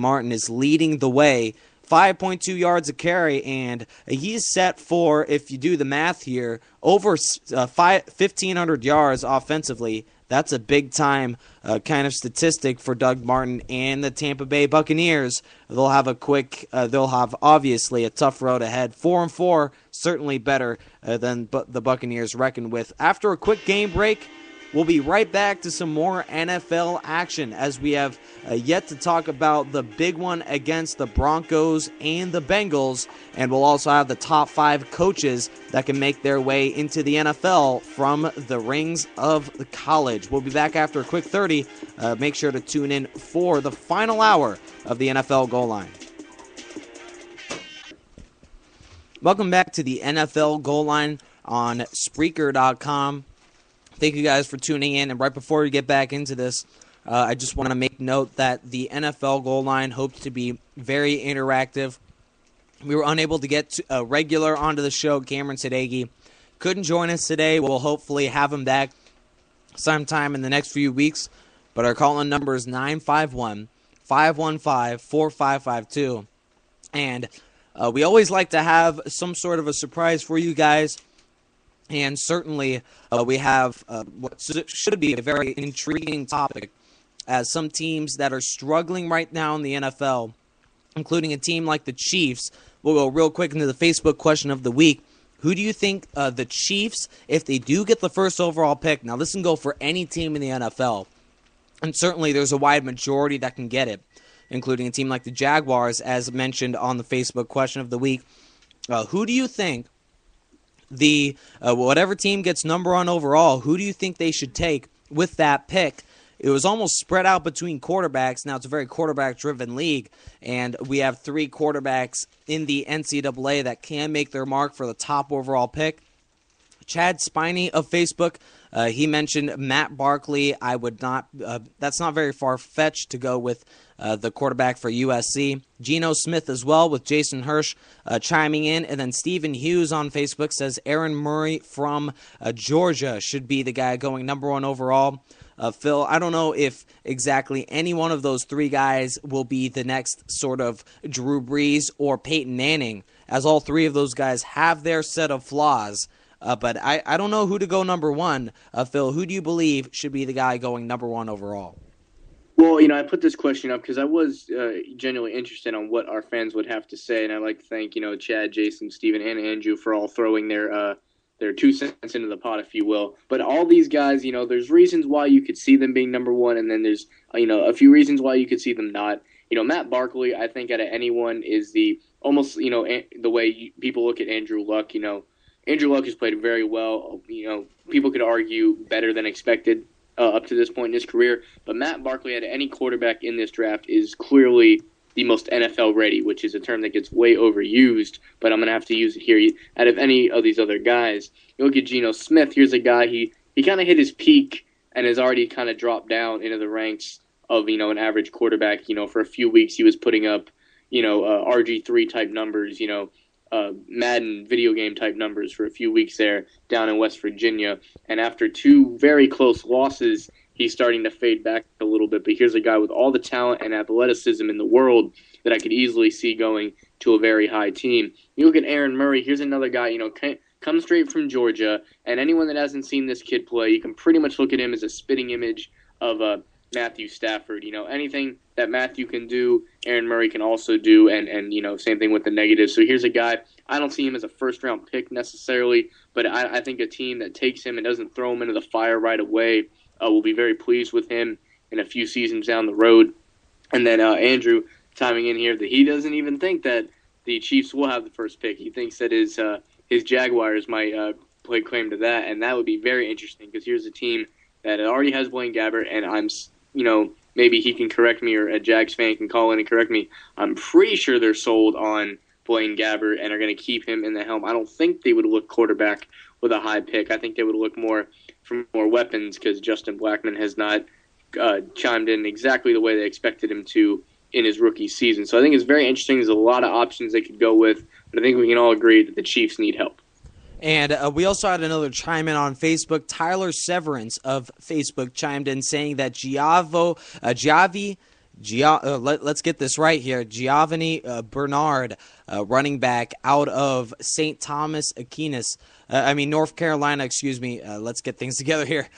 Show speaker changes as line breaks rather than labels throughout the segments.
Martin is leading the way. 5.2 yards a carry, and he's set for, if you do the math here, over 1,500 yards offensively. That's a big-time kind of statistic for Doug Martin and the Tampa Bay Buccaneers. They'll have obviously a tough road ahead. 4-4, certainly better than the Buccaneers reckon with. After a quick game break, we'll be right back to some more NFL action as we have yet to talk about the big one against the Broncos and the Bengals, and we'll also have the top 5 coaches that can make their way into the NFL from the rings of the college. We'll be back after a quick 30. Make sure to tune in for the final hour of the NFL Goal Line. Welcome back to the NFL Goal Line on Spreaker.com. Thank you guys for tuning in. And right before we get back into this, I just want to make note that the NFL Goal Line hopes to be very interactive. We were unable to get a regular onto the show, Cameron Sadeghi. Couldn't join us today. We'll hopefully have him back sometime in the next few weeks. But our call-in number is 951-515-4552. And we always like to have some sort of a surprise for you guys. And certainly we have what should be a very intriguing topic, as some teams that are struggling right now in the NFL, including a team like the Chiefs. We'll go real quick into the Facebook question of the week. Who do you think the Chiefs, if they do get the first overall pick, now this can go for any team in the NFL, and certainly there's a wide majority that can get it, including a team like the Jaguars, as mentioned on the Facebook question of the week. Who do you think the whatever team gets number 1 overall, who do you think they should take with that pick? It was almost spread out between quarterbacks. Now it's a very quarterback-driven league, and we have 3 quarterbacks in the NCAA that can make their mark for the top overall pick. Chad Spiney of Facebook, he mentioned Matt Barkley. I would not. That's not very far-fetched to go with the quarterback for USC. Geno Smith as well, with Jason Hirsch chiming in. And then Stephen Hughes on Facebook says Aaron Murray from Georgia should be the guy going number 1 overall. Phil, I don't know if exactly any one of those 3 guys will be the next sort of Drew Brees or Peyton Manning, as all 3 of those guys have their set of flaws. But I don't know who to go number 1. Phil, who do you believe should be the guy going number 1 overall?
Well, I put this question up because I was genuinely interested on what our fans would have to say, and I'd like to thank, Chad, Jason, Steven, and Andrew for all throwing their 2 cents into the pot, if you will. But all these guys, there's reasons why you could see them being number 1, and then there's, a few reasons why you could see them not. Matt Barkley, I think out of anyone is the almost, the way people look at Andrew Luck. Andrew Luck has played very well. People could argue better than expected up to this point in his career. But Matt Barkley, out of any quarterback in this draft, is clearly the most NFL ready, which is a term that gets way overused, but I'm going to have to use it here. Out of any of these other guys, you look at Geno Smith, here's a guy, he kind of hit his peak and has already kind of dropped down into the ranks of, an average quarterback. For a few weeks he was putting up, RG3 type numbers, Madden video game type numbers for a few weeks there down in West Virginia. And after 2 very close losses, he's starting to fade back a little bit. But here's a guy with all the talent and athleticism in the world that I could easily see going to a very high team. You look at Aaron Murray, here's another guy, comes straight from Georgia. And anyone that hasn't seen this kid play, you can pretty much look at him as a spitting image of Matthew Stafford. Anything that Matthew can do, Aaron Murray can also do, and same thing with the negatives. So here's a guy, I don't see him as a first-round pick necessarily, but I think a team that takes him and doesn't throw him into the fire right away will be very pleased with him in a few seasons down the road. And then Andrew chiming in here that he doesn't even think that the Chiefs will have the first pick. He thinks that his Jaguars might play claim to that, and that would be very interesting because here's a team that already has Blaine Gabbert, and I'm maybe he can correct me, or a Jags fan can call in and correct me. I'm pretty sure they're sold on Blaine Gabbert and are going to keep him in the helm. I don't think they would look quarterback with a high pick. I think they would look more for more weapons because Justin Blackmon has not chimed in exactly the way they expected him to in his rookie season. So I think it's very interesting. There's a lot of options they could go with, but I think we can all agree that the Chiefs need help.
And we also had another chime in on Facebook. Tyler Severance of Facebook chimed in saying that Giavi Let's get this right here. Giovanni Bernard, running back out of St. Thomas Aquinas. North Carolina, excuse me. Let's get things together here.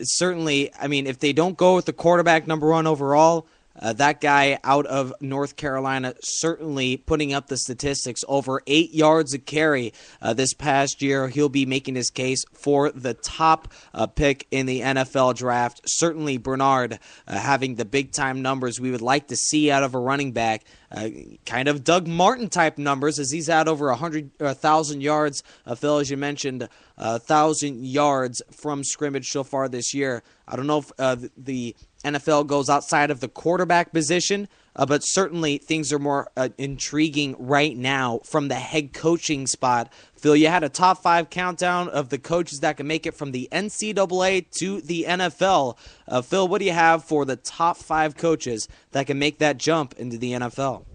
Certainly, if they don't go with the quarterback number 1 overall, that guy out of North Carolina certainly putting up the statistics, over 8 yards a carry this past year. He'll be making his case for the top pick in the NFL draft. Certainly Bernard having the big-time numbers we would like to see out of a running back. Kind of Doug Martin type numbers, as he's had over 1,000 yards. Phil, as you mentioned, 1,000 yards from scrimmage so far this year. I don't know if the NFL goes outside of the quarterback position, but certainly things are more intriguing right now from the head coaching spot. Phil, you had a top 5 countdown of the coaches that can make it from the NCAA to the NFL. Phil, what do you have for the top 5 coaches that can make that jump into the NFL?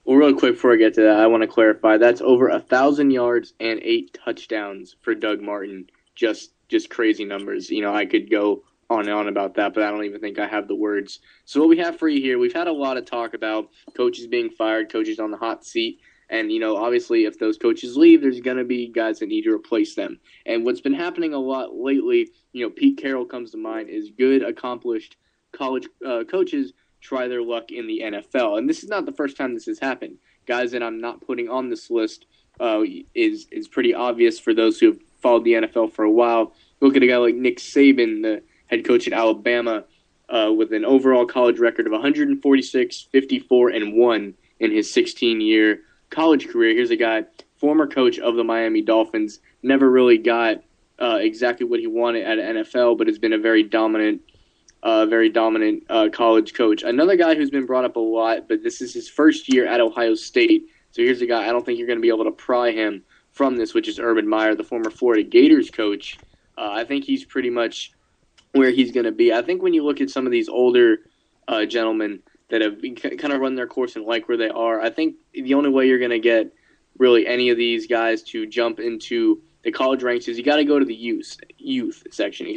Well, real quick before I get to that, I want to clarify that's over 1,000 yards and 8 touchdowns for Doug Martin. Just crazy numbers. I could go on and on about that, but I don't even think I have the words. So what we have for you here, we've had a lot of talk about coaches being fired, coaches on the hot seat, and, obviously if those coaches leave, there's going to be guys that need to replace them. And what's been happening a lot lately, Pete Carroll comes to mind, is good, accomplished college coaches try their luck in the NFL. And this is not the first time this has happened. Guys that I'm not putting on this list is pretty obvious for those who have followed the NFL for a while. Look at a guy like Nick Saban, the head coach at Alabama, with an overall college record of 146, 54, and 1 in his 16-year college career. Here's a guy, former coach of the Miami Dolphins, never really got exactly what he wanted at NFL, but has been a very dominant college coach. Another guy who's been brought up a lot, but this is his first year at Ohio State. So here's a guy, I don't think you're going to be able to pry him from this, which is Urban Meyer, the former Florida Gators coach. I think he's pretty much where he's going to be. I think when you look at some of these older gentlemen that have kind of run their course and like where they are, I think the only way you're going to get really any of these guys to jump into the college ranks is you got to go to the youth section,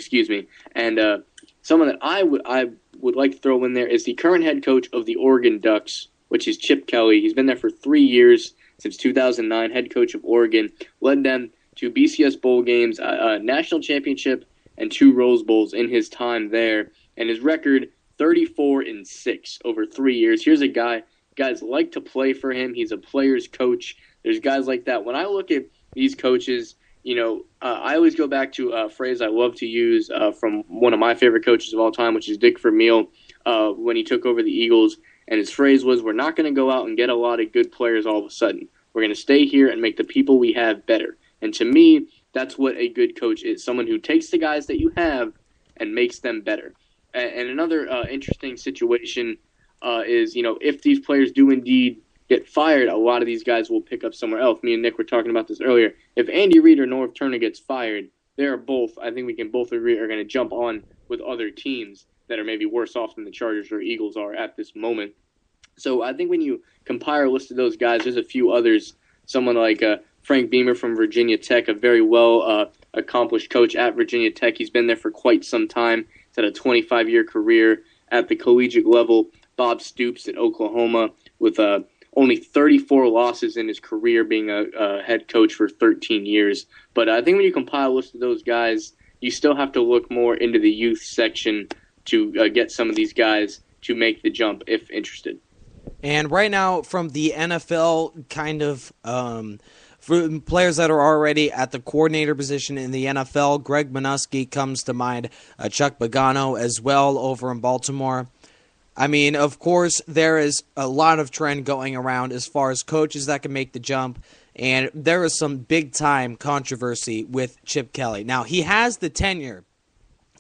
and someone that I would like to throw in there is the current head coach of the Oregon Ducks, which is Chip Kelly. He's been there for 3 years, since 2009, head coach of Oregon, led them to BCS bowl games, a national championship, and 2 Rose Bowls in his time there. And his record, 34-6 over 3 years. Here's a guy, guys like to play for him. He's a player's coach. There's guys like that. When I look at these coaches, I always go back to a phrase I love to use from one of my favorite coaches of all time, which is Dick Vermeil, when he took over the Eagles. And his phrase was, we're not going to go out and get a lot of good players all of a sudden. We're going to stay here and make the people we have better. And to me, that's what a good coach is, someone who takes the guys that you have and makes them better. And another interesting situation is, if these players do indeed get fired, a lot of these guys will pick up somewhere else. Me and Nick were talking about this earlier. If Andy Reid or Norv Turner gets fired, they're both, I think we can both agree, are going to jump on with other teams that are maybe worse off than the Chargers or Eagles are at this moment. So I think when you compile a list of those guys, there's a few others. Someone like Frank Beamer from Virginia Tech, a very well accomplished coach at Virginia Tech. He's been there for quite some time. He's had a 25-year career at the collegiate level. Bob Stoops at Oklahoma with only 34 losses in his career, being a head coach for 13 years. But I think when you compile a list of those guys, you still have to look more into the youth section to get some of these guys to make the jump if interested.
And right now, from the NFL, kind of for players that are already at the coordinator position in the NFL, Greg Minuski comes to mind, Chuck Pagano as well over in Baltimore. I mean, of course, there is a lot of trend going around as far as coaches that can make the jump, and there is some big-time controversy with Chip Kelly. Now, he has the tenure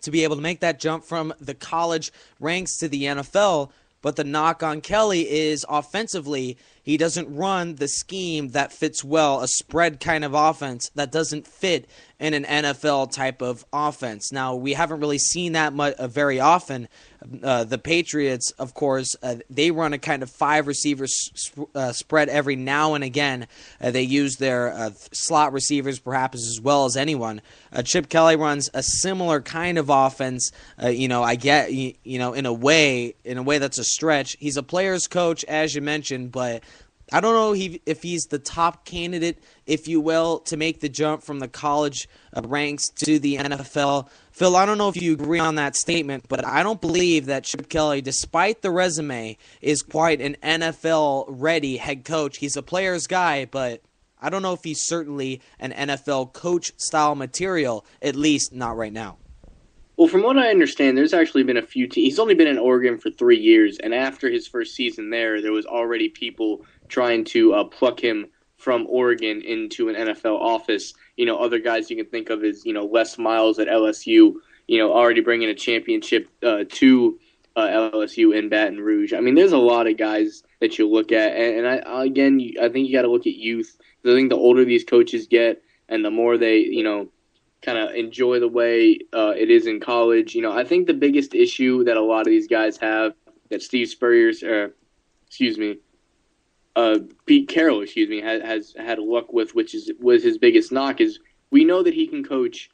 to be able to make that jump from the college ranks to the NFL, but the knock on Kelly is offensively, he doesn't run the scheme that fits well, a spread kind of offense that doesn't fit in an NFL type of offense. Now, we haven't really seen that much very often. The Patriots, of course, they run a kind of 5 receiver spread every now and again. They use their slot receivers perhaps as well as anyone. Chip Kelly runs a similar kind of offense. I get, in a way that's a stretch. He's a player's coach, as you mentioned, but I don't know if he's the top candidate, if you will, to make the jump from the college ranks to the NFL. Phil, I don't know if you agree on that statement, but I don't believe that Chip Kelly, despite the resume, is quite an NFL-ready head coach. He's a player's guy, but I don't know if he's certainly an NFL coach-style material, at least not right now.
Well, from what I understand, there's actually been a few teams. He's only been in Oregon for 3 years, and after his first season there was already people trying to pluck him from Oregon into an NFL office. Other guys you can think of is, Les Miles at LSU, already bringing a championship to LSU in Baton Rouge. I mean, there's a lot of guys that you look at, and I think you got to look at youth. I think the older these coaches get and the more they, kind of enjoy the way it is in college. I think the biggest issue that a lot of these guys have that Pete Carroll, has had luck with, which was his biggest knock, is we know that he can coach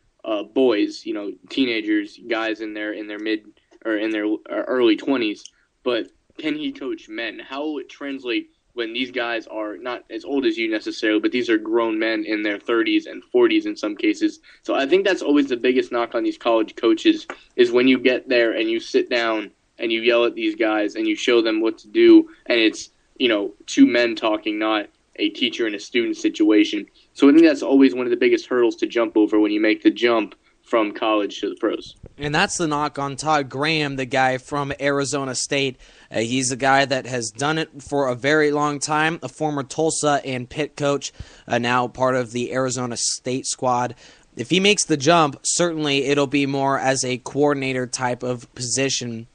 boys, teenagers, guys in their mid or in their early 20s, but can he coach men? How will it translate when these guys are not as old as you necessarily, but these are grown men in their 30s and 40s in some cases? So I think that's always the biggest knock on these college coaches is when you get there and you sit down and you yell at these guys and you show them what to do, and it's, two men talking, not a teacher and a student situation. So I think that's always one of the biggest hurdles to jump over when you make the jump from college to the pros.
And that's the knock on Todd Graham, the guy from Arizona State. He's a guy that has done it for a very long time, a former Tulsa and Pitt coach, now part of the Arizona State squad. If he makes the jump, certainly it'll be more as a coordinator type of position.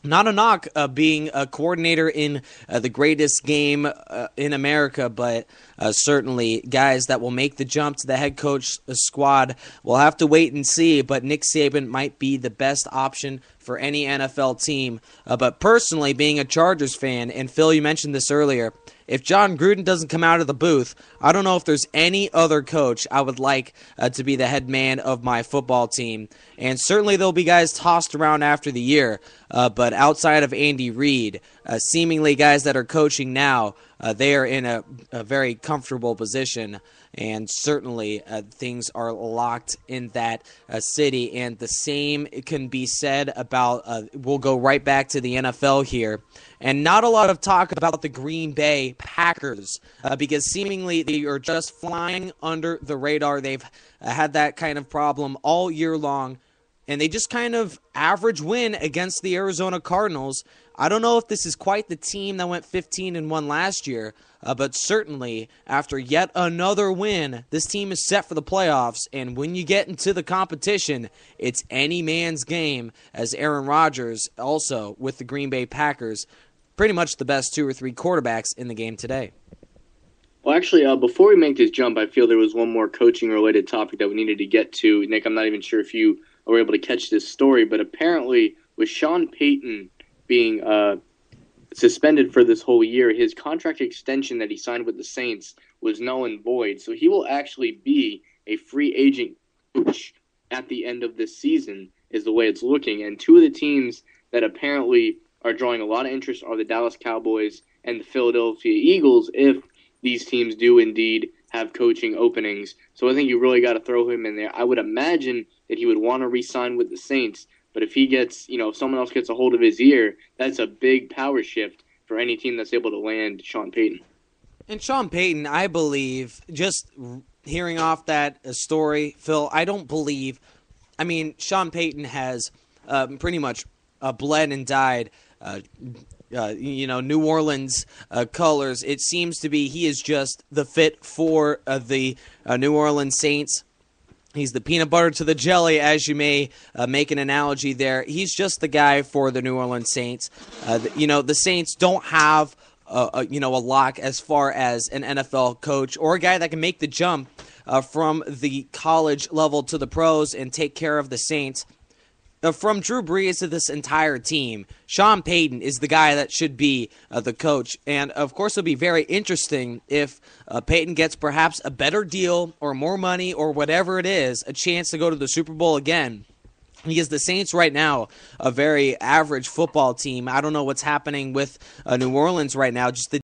Not a knock being a coordinator in the greatest game in America, but certainly guys that will make the jump to the head coach squad. We'll have to wait and see, but Nick Saban might be the best option for any NFL team. But personally, being a Chargers fan, and Phil, you mentioned this earlier, if John Gruden doesn't come out of the booth, I don't know if there's any other coach I would like to be the head man of my football team. And certainly there'll be guys tossed around after the year, but outside of Andy Reid, seemingly guys that are coaching now, they are in a very comfortable position. And certainly things are locked in that city. And the same can be said about, we'll go right back to the NFL here. And not a lot of talk about the Green Bay Packers because seemingly they are just flying under the radar. They've had that kind of problem all year long. And they just kind of average win against the Arizona Cardinals. I don't know if this is quite the team that went 15-1 last year, but certainly after yet another win, this team is set for the playoffs. And when you get into the competition, it's any man's game, as Aaron Rodgers, also with the Green Bay Packers, pretty much the best 2 or 3 quarterbacks in the game today.
Well, actually, before we make this jump, I feel there was one more coaching-related topic that we needed to get to. Nick, I'm not even sure if you were able to catch this story, but apparently with Sean Payton being suspended for this whole year, his contract extension that he signed with the Saints was null and void. So he will actually be a free agent coach at the end of this season is the way it's looking. And 2 of the teams that apparently are drawing a lot of interest are the Dallas Cowboys and the Philadelphia Eagles if these teams do indeed have coaching openings. So I think you really got to throw him in there. I would imagine that he would want to re-sign with the Saints, but if he gets, if someone else gets a hold of his ear, that's a big power shift for any team that's able to land Sean Payton.
And Sean Payton, I believe, just hearing off that story, Phil, I don't believe, Sean Payton has pretty much bled and died New Orleans colors. It seems to be he is just the fit for the New Orleans Saints. He's the peanut butter to the jelly, as you may make an analogy there. He's just the guy for the New Orleans Saints. The Saints don't have a lock as far as an NFL coach or a guy that can make the jump from the college level to the pros and take care of the Saints. From Drew Brees to this entire team, Sean Payton is the guy that should be the coach. And, of course, it'll be very interesting if Payton gets perhaps a better deal or more money or whatever it is, a chance to go to the Super Bowl again. Because the Saints right now, a very average football team. I don't know what's happening with New Orleans right now. Just the